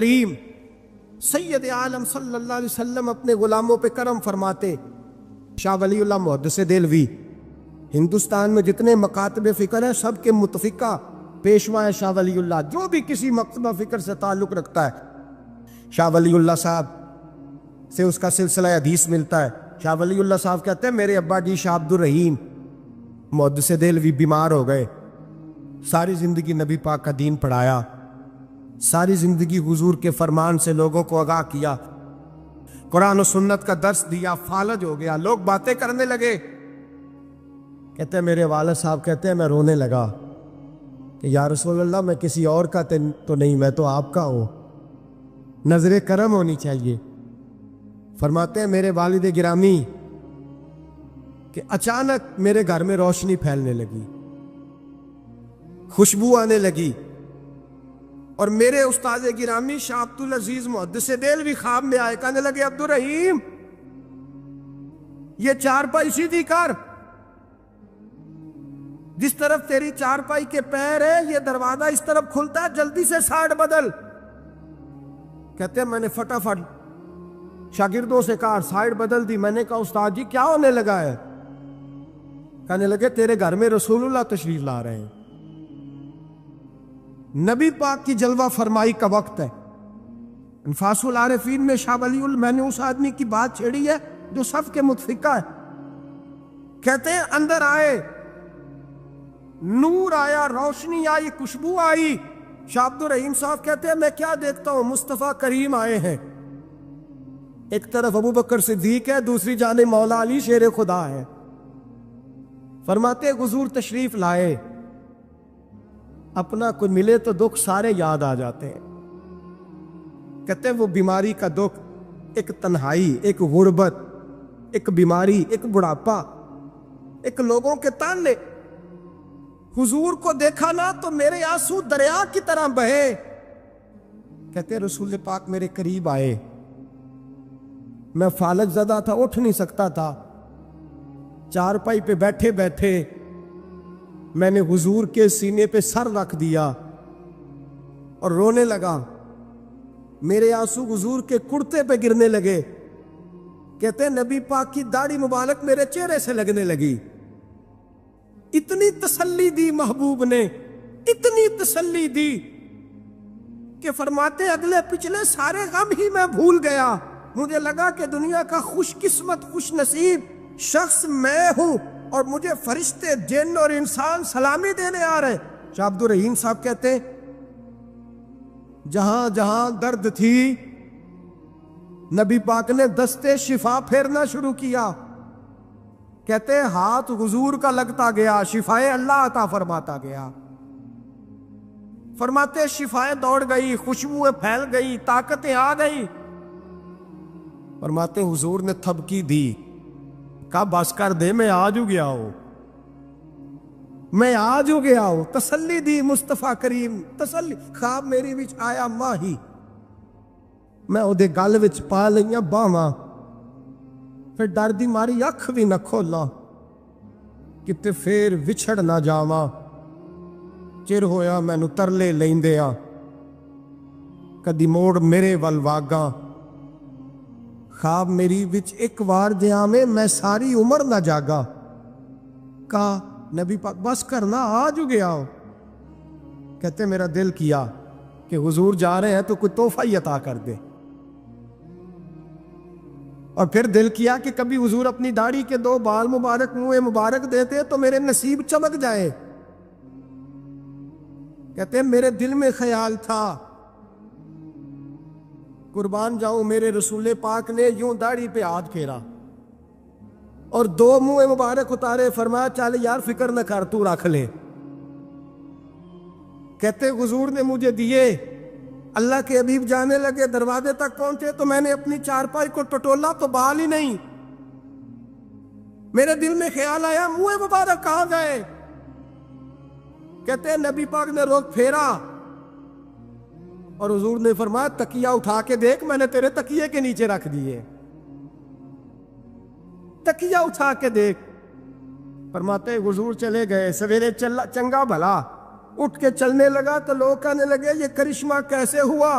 کریم سید عالم صلی اللہ علیہ وسلم اپنے غلاموں پہ کرم فرماتے۔ شاہ ولی اللہ محدث دہلوی ہندوستان میں جتنے مکاتب فکر ہیں سب کے متفقہ پیشوا ہے شاہ ولی اللہ، جو بھی کسی مکتبہ فکر سے تعلق رکھتا ہے شاہ ولی اللہ صاحب سے اس کا سلسلہ حدیث ملتا ہے۔ شاہ ولی اللہ صاحب کہتے ہیں میرے ابا جی شاہ عبد الرحیم محدث دہلوی بیمار ہو گئے، ساری زندگی نبی پاک کا دین پڑھایا، ساری زندگی حضور کے فرمان سے لوگوں کو آگاہ کیا، قرآن و سنت کا درس دیا، فالج ہو گیا، لوگ باتیں کرنے لگے۔ کہتے ہیں میرے والد صاحب کہتے ہیں میں رونے لگا کہ یا رسول اللہ میں کسی اور کا تو نہیں، میں تو آپ کا ہوں، نظر کرم ہونی چاہیے۔ فرماتے ہیں میرے والد گرامی کہ اچانک میرے گھر میں روشنی پھیلنے لگی، خوشبو آنے لگی، اور میرے استاد گرامی شاہ عبد العزیز محدث دہلوی خواب میں آئے، کہنے لگے عبد الرحیم یہ چارپائی سیدھی کر، جس طرف تیری چارپائی کے پیر ہے یہ دروازہ اس طرف کھلتا ہے، جلدی سے سائیڈ بدل۔ کہتے ہیں میں نے فٹافٹ شاگردوں سے کہا سائیڈ بدل دی۔ میں نے کہا استاد جی کیا ہونے لگا ہے؟ کہنے لگے تیرے گھر میں رسول اللہ تشریف لا رہے ہیں، نبی پاک کی جلوہ فرمائی کا وقت ہے۔ انفاس العارفین میں شاہ ولی اللہ میں نے اس آدمی کی بات چھیڑی ہے جو سب کے متفقہ ہے۔ کہتے ہیں اندر آئے، نور آیا، روشنی آئی، خوشبو آئی۔ شاہ عبد الرحیم صاحب کہتے ہیں میں کیا دیکھتا ہوں، مصطفیٰ کریم آئے ہیں، ایک طرف ابو بکر صدیق ہے، دوسری جانب مولا علی شیر خدا ہے۔ فرماتے حضور تشریف لائے، اپنا کوئی ملے تو دکھ سارے یاد آ جاتے ہیں۔ کہتے ہیں وہ بیماری کا دکھ، ایک تنہائی، ایک غربت، ایک بیماری، ایک بڑھاپا، ایک لوگوں کے تانے، حضور کو دیکھا نا تو میرے آنسو دریا کی طرح بہے۔ کہتے ہیں رسول پاک میرے قریب آئے، میں فالج زدہ تھا، اٹھ نہیں سکتا تھا، چارپائی پہ بیٹھے بیٹھے میں نے حضور کے سینے پہ سر رکھ دیا اور رونے لگا، میرے آنسو حضور کے کرتے پہ گرنے لگے۔ کہتے ہیں نبی پاک کی داڑھی مبارک میرے چہرے سے لگنے لگی۔ اتنی تسلی دی محبوب نے، اتنی تسلی دی کہ فرماتے اگلے پچھلے سارے غم ہی میں بھول گیا، مجھے لگا کہ دنیا کا خوش قسمت خوش نصیب شخص میں ہوں اور مجھے فرشتے جن اور انسان سلامی دینے آ رہے۔ شاہ عبد الرحیم صاحب کہتے ہیں جہاں جہاں درد تھی نبی پاک نے دستے شفا پھیرنا شروع کیا۔ کہتے ہیں ہاتھ حضور کا لگتا گیا، شفائے اللہ عطا فرماتا گیا۔ فرماتے شفائیں دوڑ گئی، خوشبوئیں پھیل گئی، طاقتیں آ گئی۔ فرماتے حضور نے تھبکی دی، کہا بس کر دے میں آج ہو گیا ہوں، میں آج ہو گیا ہوں۔ تسلی دی مصطفیٰ کریم، تسلی۔ خواب میری وچ آیا ماہی، میں وہ گل وچ پا لئیاں باواں، پھر ڈر دی ماری اکھ بھی نہ کھولا کتے پھر وچھڑ نہ جاواں، چر ہویا مینوں ترلے لیندیاں، کدی موڑ میرے ول واگاں، خواب میری وچ ایک وار دیا میں ساری عمر نہ جاگا۔ کہا نبی پاک بس کرنا آج ہو گیا ہو۔ کہتے میرا دل کیا کہ حضور جا رہے ہیں تو کوئی تحفہ ہی عطا کر دے، اور پھر دل کیا کہ کبھی حضور اپنی داڑھی کے 2 بال مبارک منہ مبارک دیتے تو میرے نصیب چمک جائے۔ کہتے ہیں میرے دل میں خیال تھا، قربان جاؤں میرے رسول پاک نے یوں داڑھی پہ ہاتھ پھیرا اور 2 منہ مبارک اتارے، فرمایا چل یار فکر نہ کر تو رکھ لے۔ کہتے حضور نے مجھے دیے، اللہ کے حبیب جانے لگے، دروازے تک پہنچے تو میں نے اپنی چارپائی کو ٹٹولا تو بال ہی نہیں۔ میرے دل میں خیال آیا منہ مبارک کہاں گئے؟ کہتے ہیں نبی پاک نے رخ پھیرا اور حضور نے فرمایا تکیہ اٹھا کے دیکھ، میں نے تیرے تکیے کے نیچے رکھ دیے، تکیہ اٹھا کے دیکھ۔ فرماتے حضور چلے گئے، سویرے چنگا بھلا اٹھ کے چلنے لگا تو لوگ کہنے لگے یہ کرشمہ کیسے ہوا؟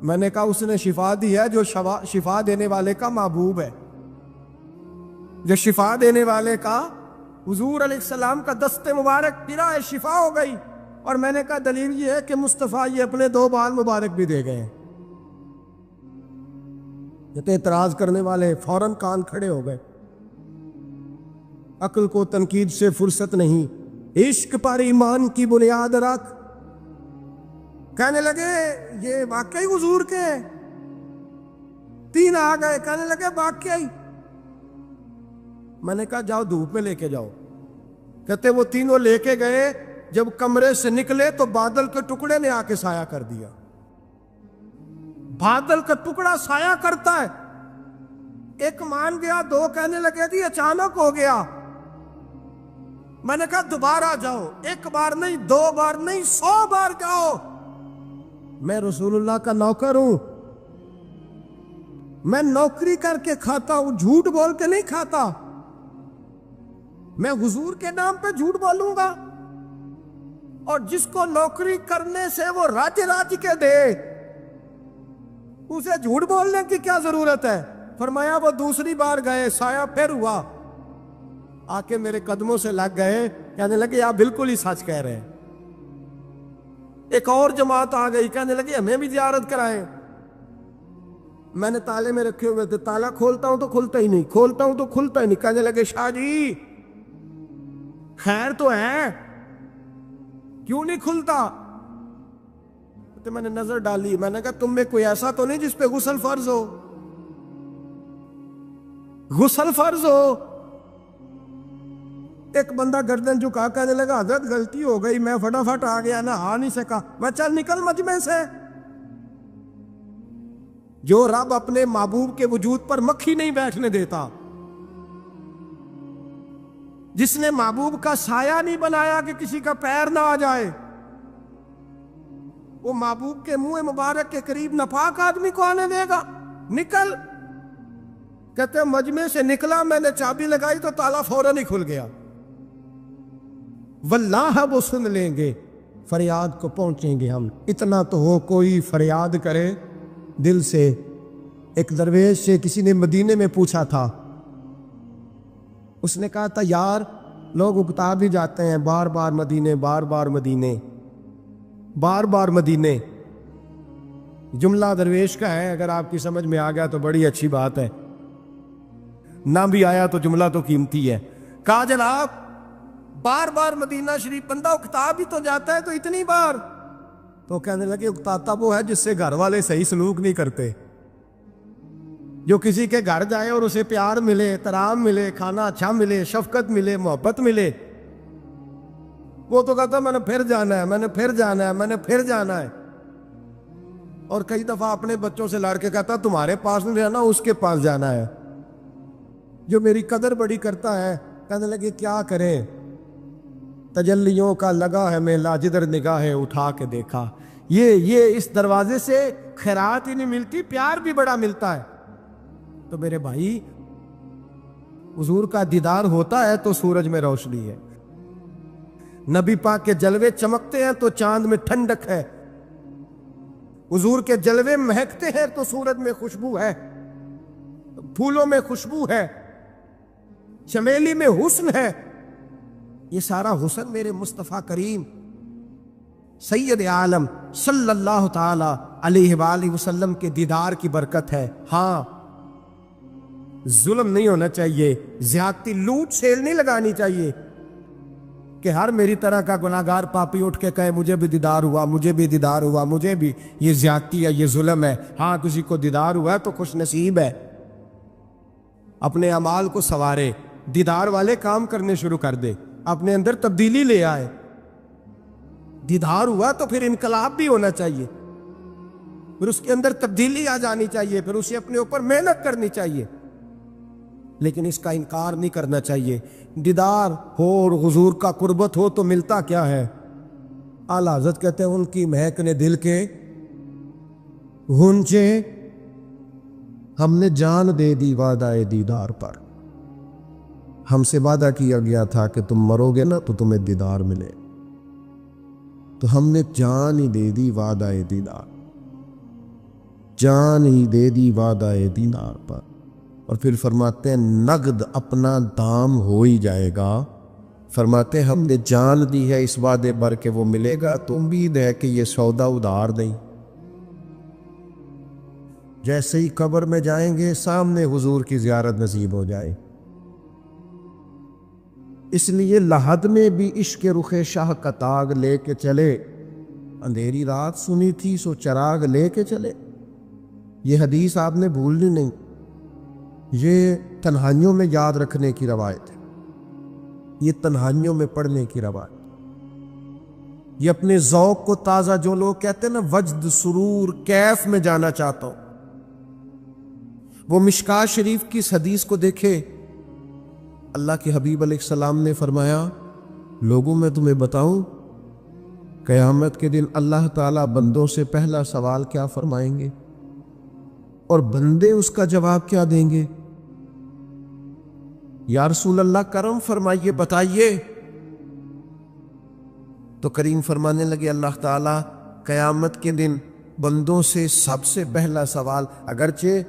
میں نے کہا اس نے شفا دی ہے جو شفا دینے والے کا محبوب ہے، جو شفا دینے والے کا حضور علیہ السلام کا دست مبارک گرا ہے، شفا ہو گئی۔ اور میں نے کہا دلیل یہ ہے کہ مصطفیٰ یہ اپنے 2 بال مبارک بھی دے گئے۔ یہ تو اعتراض کرنے والے فوراً کان کھڑے ہو گئے۔ عقل کو تنقید سے فرصت نہیں، عشق پر ایمان کی بنیاد رکھ۔ کہنے لگے یہ واقعی حضور کے ہیں؟ 3 آ گئے، کہنے لگے واقعی۔ میں نے کہا جاؤ دھوپ میں لے کے جاؤ۔ کہتے وہ تینوں لے کے گئے، جب کمرے سے نکلے تو بادل کے ٹکڑے نے آ کے سایہ کر دیا۔ بادل کا ٹکڑا سایہ کرتا ہے، ایک مان گیا، 2 کہنے لگے جی اچانک ہو گیا۔ میں نے کہا دوبارہ جاؤ، 1 بار نہیں، 2 بار نہیں، 100 بار جاؤ۔ میں رسول اللہ کا نوکر ہوں، میں نوکری کر کے کھاتا ہوں، جھوٹ بول کے نہیں کھاتا۔ میں حضور کے نام پہ جھوٹ بولوں گا؟ اور جس کو نوکری کرنے سے وہ راج کے دے، اسے جھوٹ بولنے کی کیا ضرورت ہے؟ فرمایا وہ دوسری بار گئے، سایہ پھر ہوا، آ کے میرے قدموں سے لگ گئے، کہنے لگے آپ بالکل ہی سچ کہہ رہے ہیں۔ ایک اور جماعت آ گئی، کہنے لگے ہمیں بھی زیارت کرائیں۔ میں نے تالے میں رکھے ہوئے تھے، تالا کھولتا ہوں تو کھلتا ہی نہیں، کھولتا ہوں تو کھلتا ہی نہیں۔ کہنے لگے شاہ جی خیر تو ہے، کیوں نہیں کھلتا؟ تو میں نے نظر ڈالی، میں نے کہا تم میں کوئی ایسا تو نہیں جس پہ غسل فرض ہو؟ غسل فرض ہو؟ ایک بندہ گردن جھکا کہنے لگا حضرت غلطی ہو گئی، میں فٹافٹ آ گیا، نہا نہیں سکا۔ میں چل نکل مجمع سے۔ جو رب اپنے محبوب کے وجود پر مکھی نہیں بیٹھنے دیتا، جس نے محبوب کا سایہ نہیں بنایا کہ کسی کا پیر نہ آ جائے، وہ محبوب کے منہ مبارک کے قریب ناپاک آدمی کو آنے دے گا؟ نکل۔ کہتے ہیں مجمع سے نکلا، میں نے چابی لگائی تو تالا فوراً ہی کھل گیا۔ واللہ وہ سن لیں گے، فریاد کو پہنچیں گے ہم۔ اتنا تو ہو کوئی فریاد کرے دل سے۔ ایک درویش سے کسی نے مدینے میں پوچھا تھا، اس نے کہا تھا یار لوگ اکتا بھی جاتے ہیں بار بار مدینے، بار بار مدینے، بار بار مدینے۔ جملہ درویش کا ہے، اگر آپ کی سمجھ میں آ گیا تو بڑی اچھی بات ہے، نہ بھی آیا تو جملہ تو قیمتی ہے۔ کہا جناب بار بار مدینہ شریف بندہ اکتا بھی تو جاتا ہے، تو اتنی بار؟ تو کہنے لگے اکتاتا وہ ہے جس سے گھر والے صحیح سلوک نہیں کرتے۔ جو کسی کے گھر جائے اور اسے پیار ملے، احترام ملے، کھانا اچھا ملے، شفقت ملے، محبت ملے، وہ تو کہتا میں نے پھر جانا ہے، میں نے پھر جانا ہے، میں نے پھر جانا ہے۔ اور کئی دفعہ اپنے بچوں سے لڑ کے کہتا تمہارے پاس نہیں رہنا، اس کے پاس جانا ہے۔ جو میری قدر بڑی کرتا ہے، کہنے لگے کیا کریں، تجلیوں کا لگا ہے میلہ، جدھر نگاہیں اٹھا کے دیکھا۔ یہ اس دروازے سے خیرات ہی نہیں ملتی، پیار بھی بڑا ملتا ہے۔ تو میرے بھائی حضور کا دیدار ہوتا ہے تو سورج میں روشنی ہے، نبی پاک کے جلوے چمکتے ہیں تو چاند میں ٹھنڈک ہے، حضور کے جلوے مہکتے ہیں تو سورج میں خوشبو ہے، پھولوں میں خوشبو ہے، چمیلی میں حسن ہے۔ یہ سارا حسن میرے مصطفیٰ کریم سید عالم صلی اللہ تعالی علیہ وآلہ وسلم کے دیدار کی برکت ہے۔ ہاں ظلم نہیں ہونا چاہیے، زیادتی لوٹ سیل نہیں لگانی چاہیے کہ ہر میری طرح کا گناہگار پاپی اٹھ کے کہے مجھے بھی دیدار ہوا، مجھے بھی دیدار ہوا، مجھے بھی۔ یہ زیادتی ہے، یہ ظلم ہے۔ ہاں کسی کو دیدار ہوا ہے تو خوش نصیب ہے، اپنے اعمال کو سنوارے، دیدار والے کام کرنے شروع کر دے، اپنے اندر تبدیلی لے آئے۔ دیدار ہوا تو پھر انقلاب بھی ہونا چاہیے، پھر اس کے اندر تبدیلی آ جانی چاہیے، پھر اسے اپنے اوپر محنت کرنی چاہیے، لیکن اس کا انکار نہیں کرنا چاہیے۔ دیدار ہو اور حضور کا قربت ہو تو ملتا کیا ہے؟ اعلیٰ حضرت کہتے ہیں ان کی مہک نے دل کے غنچے، ہم نے جان دے دی وعدہ دیدار پر۔ ہم سے وعدہ کیا گیا تھا کہ تم مرو گے نا تو تمہیں دیدار ملے، تو ہم نے جان ہی دے دی وعدہ دیدار۔ جان ہی دے دی وعدہ دینار پر، اور پھر فرماتے ہیں نقد اپنا دام ہو ہی جائے گا۔ فرماتے ہیں ہم نے جان دی ہے اس وعدے پر کہ وہ ملے گا، تو امید ہے کہ یہ سودا ادھار نہیں۔ جیسے ہی قبر میں جائیں گے سامنے حضور کی زیارت نصیب ہو جائے۔ اس لیے لحد میں بھی عشق رخ شاہ کا تاگ لے کے چلے، اندھیری رات سنی تھی سو چراغ لے کے چلے۔ یہ حدیث آپ نے بھولنی نہیں، یہ تنہائیوں میں یاد رکھنے کی روایت ہے، یہ تنہائیوں میں پڑھنے کی روایت۔ یہ اپنے ذوق کو تازہ، جو لوگ کہتے ہیں نا وجد سرور کیف میں جانا چاہتا ہوں، وہ مشکات شریف کی اس حدیث کو دیکھے۔ اللہ کے حبیب علیہ السلام نے فرمایا لوگوں میں تمہیں بتاؤں قیامت کے دن اللہ تعالیٰ بندوں سے پہلا سوال کیا فرمائیں گے اور بندے اس کا جواب کیا دیں گے؟ یا رسول اللہ کرم فرمائیے، بتائیے۔ تو کریم فرمانے لگے اللہ تعالیٰ قیامت کے دن بندوں سے سب سے پہلا سوال، اگرچہ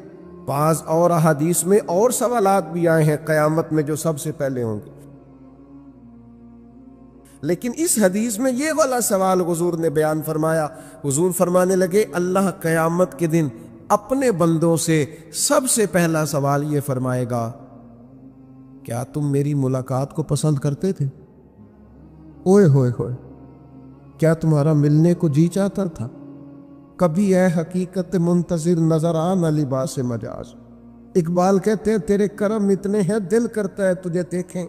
بعض اور احادیث میں اور سوالات بھی آئے ہیں قیامت میں جو سب سے پہلے ہوں گے، لیکن اس حدیث میں یہ والا سوال حضور نے بیان فرمایا۔ حضور فرمانے لگے اللہ قیامت کے دن اپنے بندوں سے سب سے پہلا سوال یہ فرمائے گا کیا تم میری ملاقات کو پسند کرتے تھے؟ اوئے ہوئے ہوئے، کیا تمہارا ملنے کو جی چاہتا تھا؟ کبھی اے حقیقت منتظر نظر آنا لباس مجاز۔ اقبال کہتے ہیں تیرے کرم اتنے ہیں دل کرتا ہے تجھے دیکھیں،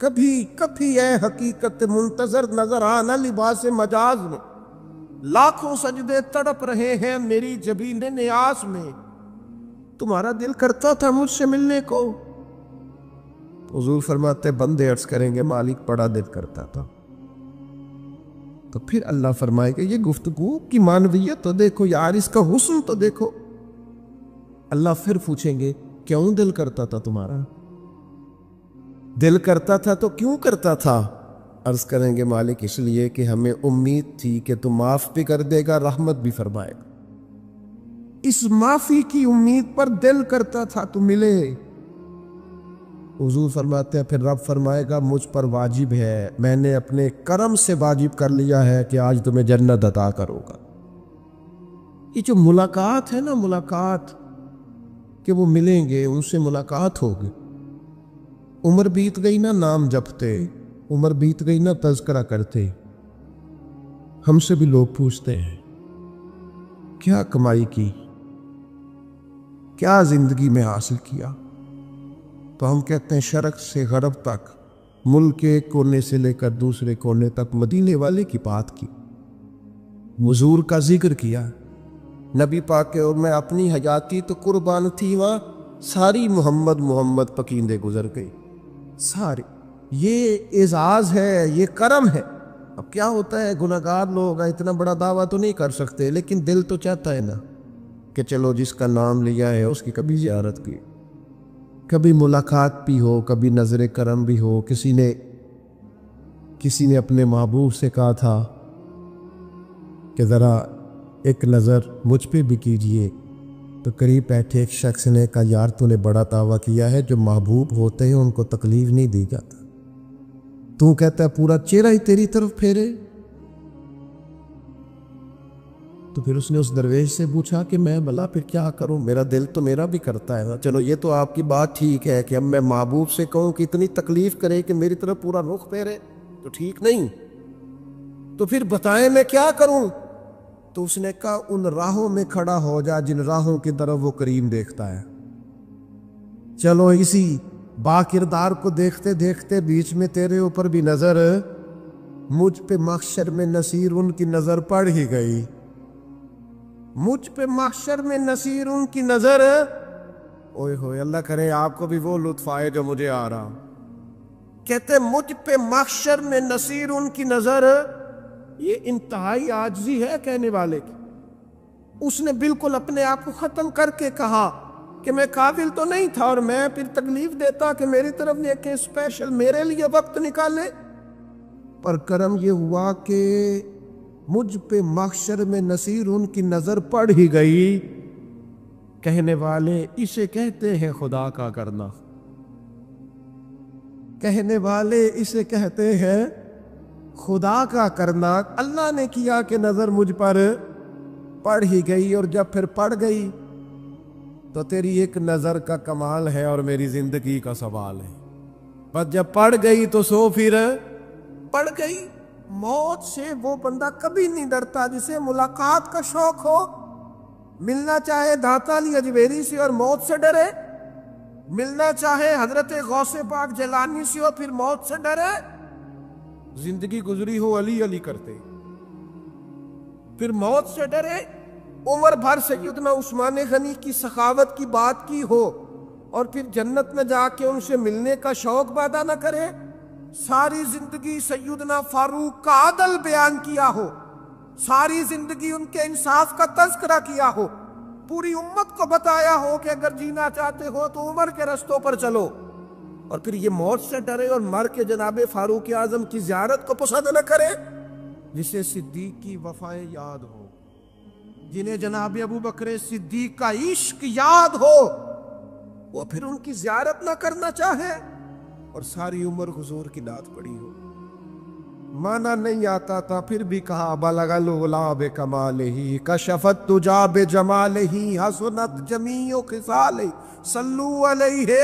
کبھی کبھی اے حقیقت منتظر نظر آنا لباس مجاز میں، لاکھوں سجدے تڑپ رہے ہیں میری جبین نیاز میں، تمہارا دل کرتا تھا مجھ سے ملنے کو؟ حضور فرماتے بندے عرض کریں گے مالک بڑا دل کرتا تھا۔ تو پھر اللہ فرمائے کہ یہ گفتگو کی معنویت تو دیکھو یار، اس کا حسن تو دیکھو۔ اللہ پھر پوچھیں گے کیوں دل کرتا تھا تمہارا؟ دل کرتا تھا تو کیوں کرتا تھا؟ عرض کریں گے مالک اس لیے کہ ہمیں امید تھی کہ تم معاف بھی کر دے گا، رحمت بھی فرمائے گا، اس معافی کی امید پر دل کرتا تھا تو ملے۔ حضور فرماتے ہیں پھر رب فرمائے گا مجھ پر واجب ہے، میں نے اپنے کرم سے واجب کر لیا ہے کہ آج تمہیں جنت عطا کروں گا۔ یہ جو ملاقات ہے نا، ملاقات کہ وہ ملیں گے، ان سے ملاقات ہوگی۔ عمر بیت گئی نا نام جپتے، عمر بیت گئی نا تذکرہ کرتے۔ ہم سے بھی لوگ پوچھتے ہیں کیا کمائی کی، کیا زندگی میں حاصل کیا؟ تو ہم کہتے ہیں شرق سے غرب تک، ملک کے ایک کونے سے لے کر دوسرے کونے تک مدینے والے کی بات کی، حضور کا ذکر کیا، نبی پاک کے اور میں اپنی حیاتی تو قربان تھی وہاں، ساری محمد محمد پکیندے گزر گئی ساری۔ یہ اعزاز ہے، یہ کرم ہے۔ اب کیا ہوتا ہے گناہگار لوگ اتنا بڑا دعویٰ تو نہیں کر سکتے، لیکن دل تو چاہتا ہے نا کہ چلو جس کا نام لیا ہے اس کی کبھی زیارت کی، کبھی ملاقات بھی ہو، کبھی نظر کرم بھی ہو۔ کسی نے اپنے محبوب سے کہا تھا کہ ذرا ایک نظر مجھ پہ بھی کیجئے، تو قریب بیٹھے ایک شخص نے کہا یار تو نے بڑا دعویٰ کیا ہے، جو محبوب ہوتے ہیں ان کو تکلیف نہیں دی جاتا، تو کہتا ہے پورا چہرہ ہی تیری طرف پھیرے۔ تو پھر اس نے اس درویش سے پوچھا کہ میں بھلا پھر کیا کروں، میرا دل تو میرا بھی کرتا ہے، چلو یہ تو آپ کی بات ٹھیک ہے کہ اب میں محبوب سے کہوں کہ اتنی تکلیف کرے کہ میری طرف پورا رخ پھیرے تو ٹھیک نہیں، تو پھر بتائیں میں کیا کروں؟ تو اس نے کہا ان راہوں میں کھڑا ہو جا جن راہوں کی طرف وہ کریم دیکھتا ہے۔ چلو اسی با کردار کو دیکھتے دیکھتے بیچ میں تیرے اوپر بھی نظر، مجھ پہ محشر میں نصیر ان کی نظر پڑ ہی گئی، مجھ پہ محشر میں نصیر ان کی نظر۔ اوئے ہوئے، اللہ کرے آپ کو بھی وہ لطف آئے جو مجھے آ رہا۔ کہتے مجھ پہ محشر میں نصیر ان کی نظر، یہ انتہائی عاجزی ہے کہنے والے کی۔ اس نے بالکل اپنے آپ کو ختم کر کے کہا کہ میں قابل تو نہیں تھا، اور میں پھر تکلیف دیتا کہ میری طرف دیکھیں اسپیشل میرے لیے وقت نکالے، پر کرم یہ ہوا کہ مجھ پہ محشر میں نصیر ان کی نظر پڑ ہی گئی، کہنے والے اسے کہتے ہیں خدا کا کرنا، کہنے والے اسے کہتے ہیں خدا کا کرنا۔ اللہ نے کیا کہ نظر مجھ پر پڑ ہی گئی، اور جب پھر پڑ گئی تو تیری ایک نظر کا کمال ہے اور میری زندگی کا سوال ہے۔ بس جب پڑ گئی تو سو پھر پڑ گئی۔ موت سے وہ بندہ کبھی نہیں ڈرتا جسے ملاقات کا شوق ہو، ملنا چاہے داتا علی اجمیری سے اور موت سے ڈرے، ملنا چاہے حضرت غوث پاک جیلانی سے اور پھر موت سے ڈرے۔ زندگی گزری ہو علی علی کرتے پھر موت سے ڈرے، عمر بھر سیدنا عثمان غنی کی سخاوت کی بات کی ہو اور پھر جنت میں جا کے ان سے ملنے کا شوق پیدا نہ کرے، ساری زندگی سیدنا فاروق کا عدل بیان کیا ہو، ساری زندگی ان کے انصاف کا تذکرہ کیا ہو، پوری امت کو بتایا ہو کہ اگر جینا چاہتے ہو تو عمر کے رستوں پر چلو، اور پھر یہ موت سے ڈرے اور مر کے جناب فاروق اعظم کی زیارت کو پسند نہ کرے۔ جسے صدیق کی وفائیں یاد ہو، جنہیں جناب ابو بکر صدیق کا عشق یاد ہو، وہ پھر ان کی زیارت نہ کرنا چاہے اور ساری عمر حضور کی نعت پڑھی ہو۔ مانا نہیں آتا تھا پھر بھی کہا بلغ العلا بکمالہ کشفت تجا بجمالہ حسنت جمیع خصالہ صلو علیہ۔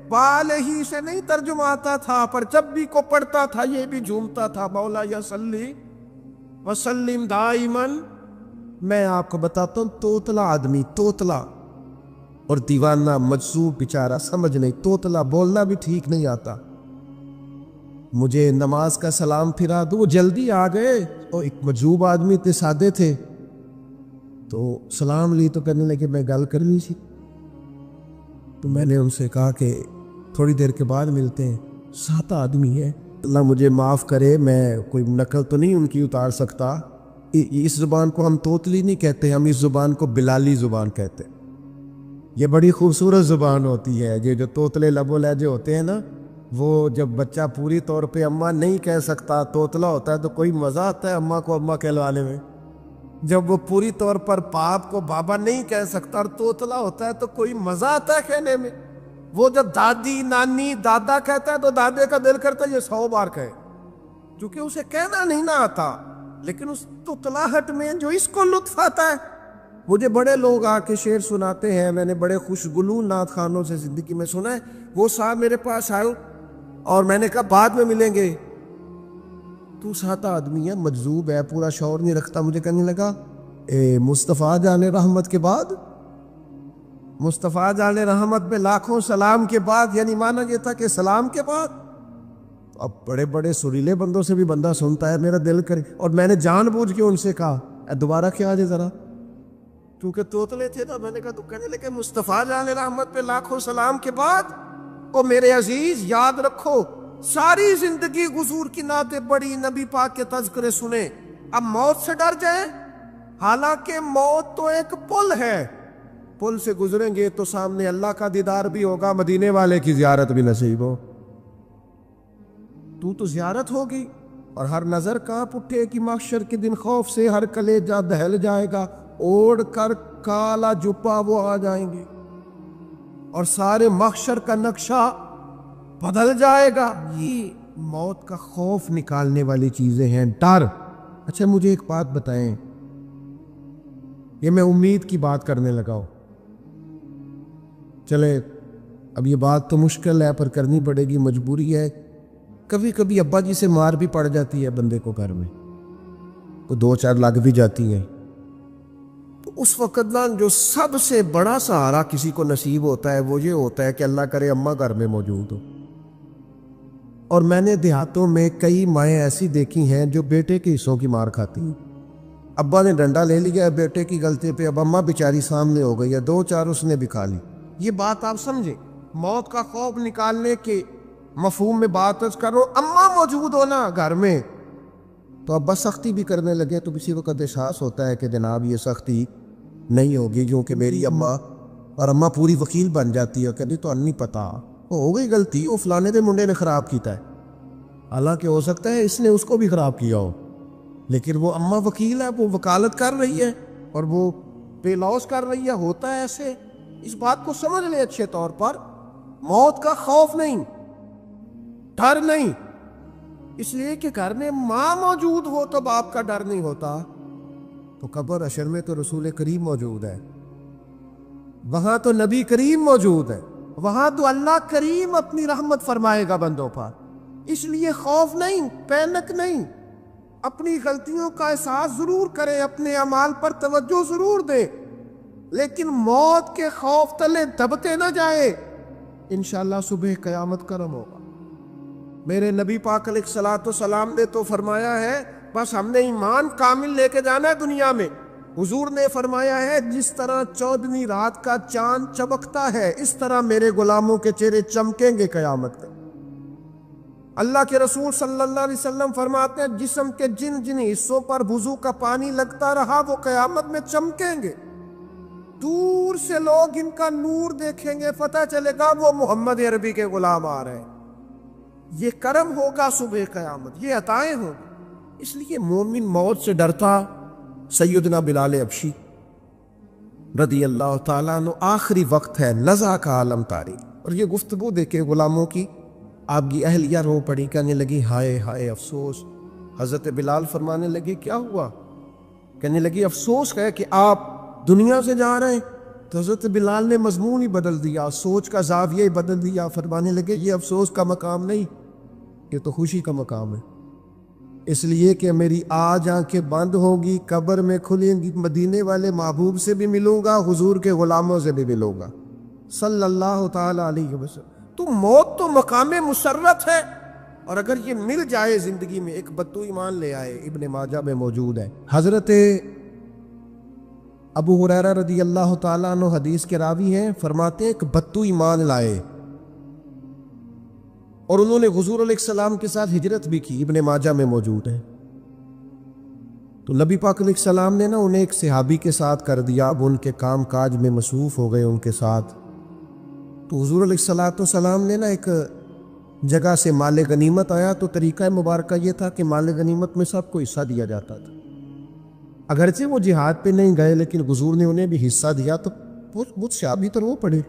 بالہ سے نہیں ترجمہ آتا تھا، پر جب بھی کو پڑھتا تھا یہ بھی جھومتا تھا، مولا یا صلی وسلم دائماً۔ میں آپ کو بتاتا ہوں، توتلا آدمی، توتلا اور دیوانہ مجذوب بیچارہ، سمجھ نہیں، توتلا بولنا بھی ٹھیک نہیں آتا۔ مجھے نماز کا سلام پھرا دو، وہ جلدی آ گئے، اور ایک مجذوب آدمی تھے، سادے تھے، تو سلام لی تو کہنے لگے میں گل کرنی سی، تو میں نے ان سے کہا کہ تھوڑی دیر کے بعد ملتے ہیں۔ سادہ آدمی ہے، اللہ مجھے معاف کرے، میں کوئی نقل تو نہیں ان کی اتار سکتا۔ اس زبان کو ہم توتلی نہیں کہتے، ہم اس زبان کو بلالی زبان کہتے ہیں۔ یہ بڑی خوبصورت زبان ہوتی ہے، یہ جو توتلے لب و لہجے ہوتے ہیں نا، وہ جب بچہ پوری طور پہ اماں نہیں کہہ سکتا، توتلا ہوتا ہے، تو کوئی مزہ آتا ہے اماں کو اماں کہلوانے میں۔ جب وہ پوری طور پر باپ کو بابا نہیں کہہ سکتا اور توتلا ہوتا ہے تو کوئی مزہ آتا ہے کہنے میں۔ وہ جب دادی، نانی، دادا کہتا ہے تو دادے کا دل کرتا ہے یہ 100 بار کہے، کیونکہ اسے کہنا نہیں نہ آتا، لیکن اس توتلاہٹ میں جو اس کو لطف آتا ہے۔ مجھے بڑے لوگ آ کے شعر سناتے ہیں، میں نے بڑے خوشگلو نعت خوانوں سے زندگی میں سنا ہے، وہ صاحب میرے پاس آئے اور میں نے کہا بعد میں ملیں گے، تو سادہ آدمی ہے، مجذوب ہے، پورا شعور نہیں رکھتا۔ مجھے کہنے لگا مصطفیٰ جان رحمت کے بعد، مصطفیٰ جان رحمت پہ لاکھوں سلام کے بعد، یعنی مانا یہ تھا کہ سلام کے بعد۔ اب بڑے بڑے سریلے بندوں سے بھی بندہ سنتا ہے، میرا دل کرے، اور میں نے جان بوجھ کے ان سے کہا دوبارہ کیا آجے ذرا، کیونکہ توتلے تھے نا۔ میں نے کہا تو کہنے لگے مصطفیٰ جان رحمت پہ لاکھوں سلام کے بعد، او میرے عزیز یاد رکھو، ساری زندگی حضور کی نعتیں پڑھی، نبی پاک کے تذکرے سنے، اب موت سے ڈر جائیں؟ حالانکہ موت تو ایک پل ہے، پل سے گزریں گے تو سامنے اللہ کا دیدار بھی ہوگا، مدینے والے کی زیارت بھی نصیب ہو۔ تو زیارت ہوگی، اور ہر نظر کانپ اٹھے کہ محشر کے دن خوف سے ہر کلیجہ دہل جائے گا، اوڑھ کر کالا جبہ وہ آ جائیں گے، اور سارے محشر کا نقشہ بدل جائے گا۔ یہ موت کا خوف نکالنے والی چیزیں ہیں، ڈر۔ اچھا مجھے ایک بات بتائیں، یہ میں امید کی بات کرنے لگا ہوں، چلے اب یہ بات تو مشکل ہے پر کرنی پڑے گی، مجبوری ہے۔ کبھی کبھی ابا جی سے مار بھی پڑ جاتی ہے بندے کو، گھر میں تو 2-4 لگ بھی جاتی ہیں، تو اس وقت نا جو سب سے بڑا سہارا کسی کو نصیب ہوتا ہے وہ یہ ہوتا ہے کہ اللہ کرے اماں گھر میں موجود ہو۔ اور میں نے دیہاتوں میں کئی مائیں ایسی دیکھی ہیں جو بیٹے کے حصوں کی مار کھاتی ہیں، ابا نے ڈنڈا لے لیا ہے بیٹے کی غلطی پہ، اب اماں بیچاری سامنے ہو گئی ہے، 2-4 اس نے بھی کھا لی۔ یہ بات آپ سمجھیں، موت کا خوف نکالنے کے مفہوم میں بات کرو، اماں موجود ہو نا گھر میں تو ابا سختی بھی کرنے لگے تو کسی وقت احساس ہوتا ہے کہ جناب یہ سختی نہیں ہوگی کیونکہ میری اماں، اور اماں پوری وکیل بن جاتی ہے، کہتی تو نہیں پتا، وہ ہو گئی غلطی، وہ فلانے دے منڈے نے خراب کیتا ہے، حالانکہ ہو سکتا ہے اس نے اس کو بھی خراب کیا ہو، لیکن وہ اماں وکیل ہے، وہ وکالت کر رہی ہے اور وہ پے لاس کر رہی ہے۔ ہوتا ہے ایسے، اس بات کو سمجھ لیں اچھے طور پر، موت کا خوف نہیں، ڈر نہیں، اس لیے کہ گھر میں ماں موجود ہو تو باپ کا ڈر نہیں ہوتا، تو قبر حشر میں تو رسول کریم موجود ہے، وہاں تو نبی کریم موجود ہے، وہاں تو اللہ کریم اپنی رحمت فرمائے گا بندوں پر، اس لیے خوف نہیں، پینک نہیں، اپنی غلطیوں کا احساس ضرور کریں، اپنے اعمال پر توجہ ضرور دیں، لیکن موت کے خوف تلے دبتے نہ جائیں، انشاءاللہ صبح قیامت کرم ہوگا۔ میرے نبی پاک علیہ الصلوۃ والسلام نے تو فرمایا ہے بس ہم نے ایمان کامل لے کے جانا ہے دنیا میں۔ حضور نے فرمایا ہے جس طرح 14ویں رات کا چاند چمکتا ہے اس طرح میرے غلاموں کے چہرے چمکیں گے قیامت میں۔ اللہ کے رسول صلی اللہ علیہ وسلم فرماتے ہیں جسم کے جن جن حصوں پر وضو کا پانی لگتا رہا وہ قیامت میں چمکیں گے، دور سے لوگ ان کا نور دیکھیں گے، پتہ چلے گا وہ محمد عربی کے غلام آ رہے ہیں۔ یہ کرم ہوگا صبح قیامت، یہ عطائیں ہوں، اس لیے مومن موت سے ڈرتا۔ سیدنا بلال حبشی رضی اللہ تعالیٰ عنہ، آخری وقت ہے، لظہ کا عالم طاری، اور یہ گفتگو دیکھے غلاموں کی، آپ کی اہلیہ رو پڑی، کہنے لگی ہائے ہائے افسوس۔ حضرت بلال فرمانے لگے کیا ہوا؟ کہنے لگی افسوس ہے کہ آپ دنیا سے جا رہے ہیں۔ تو حضرت بلال نے مضمون ہی بدل دیا، سوچ کا زاویہ ہی بدل دیا، فرمانے لگے یہ افسوس کا مقام نہیں، یہ تو خوشی کا مقام ہے، اس لیے کہ میری آج آنکھیں بند ہوں گی، قبر میں کھلیں گی، مدینے والے محبوب سے بھی ملوں گا، حضور کے غلاموں سے بھی ملوں گا صلی اللہ تعالی علیہ وسلم۔ تو موت تو مقام مسرت ہے، اور اگر یہ مل جائے زندگی میں، ایک بدو ایمان لے آئے، ابن ماجہ میں موجود ہے، حضرت ابو ہریرہ رضی اللہ تعالیٰ عنہ حدیث کے راوی ہیں، فرماتے ہیں ایک بدو ایمان لائے اور انہوں نے حضور علیہ السلام کے ساتھ ہجرت بھی کی، ابن ماجہ میں موجود ہے۔ تو نبی پاک علیہ السلام نے انہیں ایک صحابی کے ساتھ کر دیا، اب ان کے کام کاج میں مصروف ہو گئے ان کے ساتھ۔ تو حضور علیہ السلام نے ایک جگہ سے مال غنیمت آیا، تو طریقہ مبارکہ یہ تھا کہ مال غنیمت میں سب کو حصہ دیا جاتا تھا، اگرچہ وہ جہاد پہ نہیں گئے لیکن حضور نے انہیں بھی حصہ دیا، تو مجھ سے ابھی تو رو پڑے،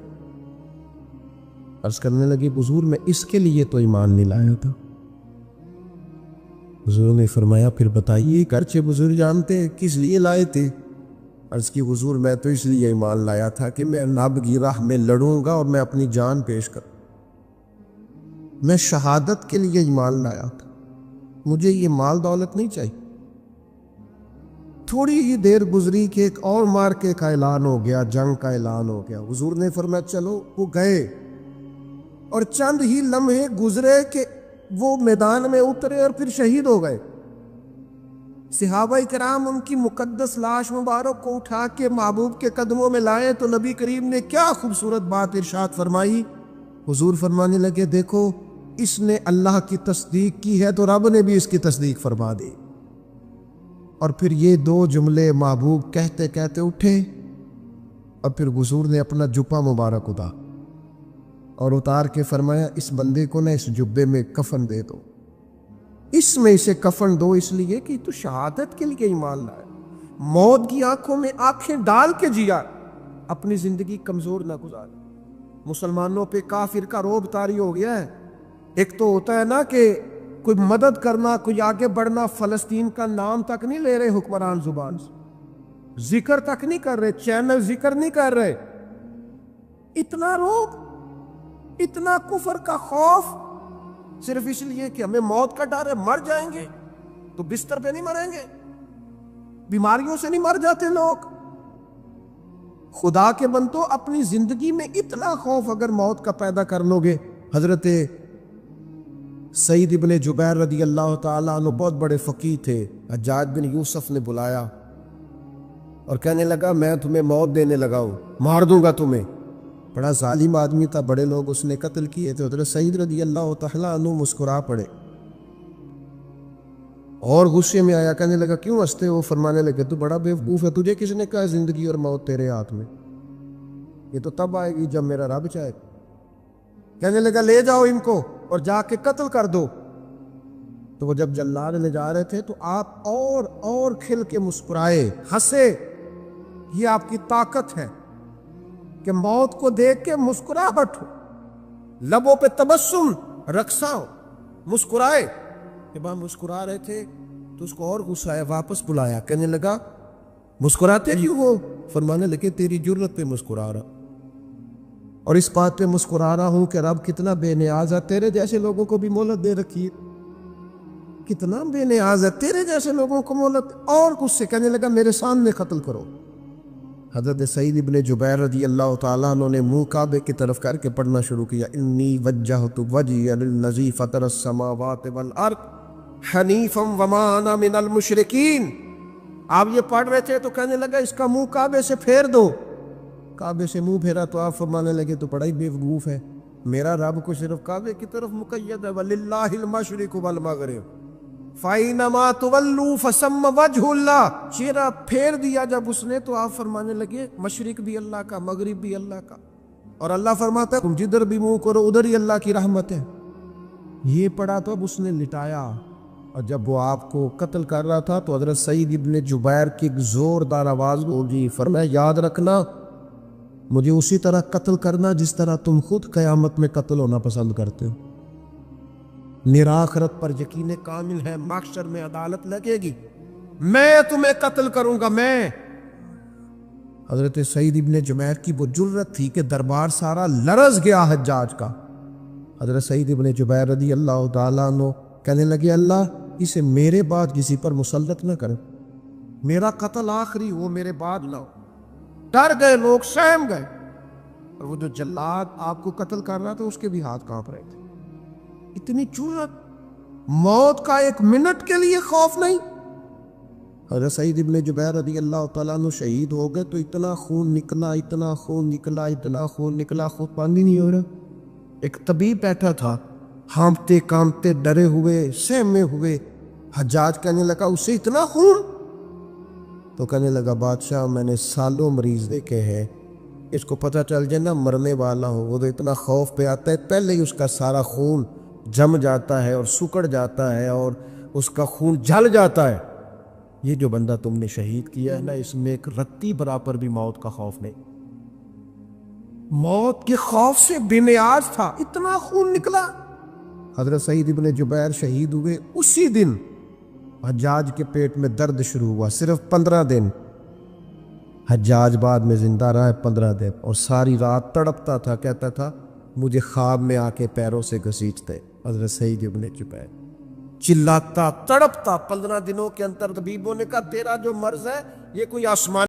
عرض کرنے لگی حضور میں اس کے لیے تو ایمان نہیں لایا تھا۔ حضور نے فرمایا پھر بتائیے، گرچہ بزرگ جانتے کس لیے لائے تھے؟ عرض کی حضور میں تو اس لیے ایمان لایا تھا کہ میں نب کی راہ میں لڑوں گا اور میں اپنی جان پیش کروں، میں شہادت کے لیے ایمان لایا تھا، مجھے یہ مال دولت نہیں چاہیے۔ تھوڑی ہی دیر گزری کہ ایک اور مارکے کا اعلان ہو گیا، جنگ کا اعلان ہو گیا۔ حضور نے فرمایا چلو، وہ گئے، اور چند ہی لمحے گزرے کہ وہ میدان میں اترے اور پھر شہید ہو گئے۔ صحابہ کرام ان کی مقدس لاش مبارک کو اٹھا کے محبوب کے قدموں میں لائے، تو نبی کریم نے کیا خوبصورت بات ارشاد فرمائی۔ حضور فرمانے لگے دیکھو اس نے اللہ کی تصدیق کی ہے تو رب نے بھی اس کی تصدیق فرما دی۔ اور پھر یہ دو جملے محبوب کہتے کہتے اٹھے، اور پھر حضور نے اپنا جبہ مبارک اور اتار کے فرمایا اس بندے کو اس جبے میں کفن دے دو، اس میں اسے کفن دو، اس لیے کہ تو شہادت کے لیے ایمان لائے، موت کی آنکھوں میں آنکھیں ڈال کے جیا، اپنی زندگی کمزور نہ گزارے۔ مسلمانوں پہ کافر کا رعب طاری ہو گیا ہے۔ ایک تو ہوتا ہے نا کہ کوئی مدد کرنا، کوئی آگے بڑھنا، فلسطین کا نام تک نہیں لے رہے حکمران زبان سے، ذکر تک نہیں کر رہے، چینل ذکر نہیں کر رہے، اتنا رعب، اتنا کفر کا خوف، صرف اس لیے کہ ہمیں موت کا ڈر ہے، مر جائیں گے تو بستر پہ نہیں مریں گے، بیماریوں سے نہیں مر جاتے لوگ۔ خدا کے بندو اپنی زندگی میں اتنا خوف اگر موت کا پیدا کر لو گے۔ حضرت سعید ابن جبیر رضی اللہ تعالیٰ عنہ بہت بڑے فقیہ تھے، حجاج بن یوسف نے بلایا اور کہنے لگا میں تمہیں موت دینے لگا ہوں، مار دوں گا تمہیں۔ بڑا ظالم آدمی تھا، بڑے لوگ اس نے قتل کیے تھے۔ حضرت سعید رضی اللہ تعالیٰ عنہ مسکرا پڑے اور غصے میں آیا، کہنے لگا کیوں ہنستے ہو؟ فرمانے لگے تو بڑا بیوقوف ہے، تجھے کس نے کہا زندگی اور موت تیرے ہاتھ میں، یہ تو تب آئے گی جب میرا رب چاہے۔ کہنے لگا لے جاؤ ان کو اور جا کے قتل کر دو۔ تو وہ جب جلاد لے جا رہے تھے تو آپ اور کھل کے مسکرائے، ہنسے، یہ آپ کی طاقت ہے، کہ موت کو دیکھ کے مسکراہٹ ہو، لبوں پہ تبسم، رقصہ ہو، مسکرائے۔ جب ہم مسکرا رہے تھے تو اس کو اور غصہ آیا، واپس بلایا، کہنے لگا مسکراتے کیوں ہو؟ فرمانے لگے تیری جرت پہ مسکرا رہا، اور اس بات پہ مسکرا رہا ہوں کہ رب کتنا بے نیاز ہے، تیرے جیسے لوگوں کو بھی مہلت دے رکھی ہے، کتنا بے نیاز ہے، تیرے جیسے لوگوں کو مہلت۔ اور غصے، کہنے لگا میرے سامنے قتل کرو۔ حضرت سعید ابن جبیر رضی اللہ تعالیٰ عنہ نے منہ کعبے کی طرف کر کے پڑھنا شروع کیا، انی وجہت وجہی للذی فطر السماوات والارض حنیفا وما انا من المشرکین۔ آپ یہ پڑھ رہے تھے تو کہنے لگا اس کا منہ کعبے سے پھیر دو۔ کعبے سے منہ پھیرا تو آپ فرمانے لگے تو بڑا ہی بیوقوف ہے، میرا رب کو صرف کعبے کی طرف مقید ہے، وَلِلَّهِ الْمَشْرِقُ وَالْمَغْرِبُ فَأَيْنَمَا تُوَلُّوا فَثَمَّ وَجْهُ اللَّهِ۔ چہرہ پھیر دیا جب اس نے تو آپ فرمانے لگے مشرق بھی اللہ کا، مغرب بھی اللہ کا، اور اللہ فرماتا ہے تم جدھر بھی منہ کرو ادھر ہی اللہ کی رحمت ہے۔ یہ پڑھا تو اب اس نے لٹایا، اور جب وہ آپ کو قتل کر رہا تھا تو حضرت سعید ابن جبیر کی ایک زوردار آواز گونجی، فرمایا یاد رکھنا مجھے اسی طرح قتل کرنا جس طرح تم خود قیامت میں قتل ہونا پسند کرتے ہو۔ میرا آخرت پر یقین کامل ہے، محشر میں عدالت لگے گی، میں تمہیں قتل کروں گا میں۔ حضرت سعید ابن جبیر کی وہ جرت تھی کہ دربار سارا لرز گیا حجاج کا۔ حضرت سعید ابن جبیر رضی اللہ تعالیٰ عنہ کہنے لگے اللہ اسے میرے بعد کسی پر مسلط نہ کرے، میرا قتل آخری وہ میرے بعد نہ ہو۔ ڈر گئے لوگ، سہم گئے، اور وہ جو جلاد آپ کو قتل کر رہا تھا اس کے بھی ہاتھ کانپ رہے تھے۔ اتنی جرت، موت کا ایک منٹ کے لیے خوف نہیں۔ حضرت سعید ابن جبیر رضی اللہ تعالیٰ عنہ شہید ہو گئے تو اتنا خون نکلا، اتنا خون نکلا، اتنا خون نکلا، خود پانی نہیں ہو رہا۔ ایک طبیب بیٹھا تھا، ہانپتے کانپتے ڈرے ہوئے، سہمے ہوئے۔ حجاج کہنے لگا اسے اتنا خون؟ تو کہنے لگا بادشاہ میں نے سالوں مریض دیکھے ہیں، اس کو پتہ چل جائے نا مرنے والا ہو وہ تو اتنا خوف پہ آتا ہے، پہلے ہی اس کا سارا خون جم جاتا ہے اور سکڑ جاتا ہے اور اس کا خون جل جاتا ہے۔ یہ جو بندہ تم نے شہید کیا ہے نا اس میں ایک رتی برابر بھی موت کا خوف نہیں، موت کے خوف سے بے نیاز تھا، اتنا خون نکلا۔ حضرت سعید ابن جبیر شہید ہوئے اسی دن حجاج کے پیٹ میں درد شروع ہوا، صرف 15 دن۔ حجاج بعد میں زندہ رہا ہے 15 دن، اور ساری رات تڑپتا تھا، کہتا تھا مجھے خواب میں آ کے پیروں سے گھسیٹتے۔ حضرت سعید ابن جبیر چلاتا تڑپتا 15 دنوں کے اندر۔ طبیبوں نے کہا تیرا جو مرض ہے یہ کوئی آسمان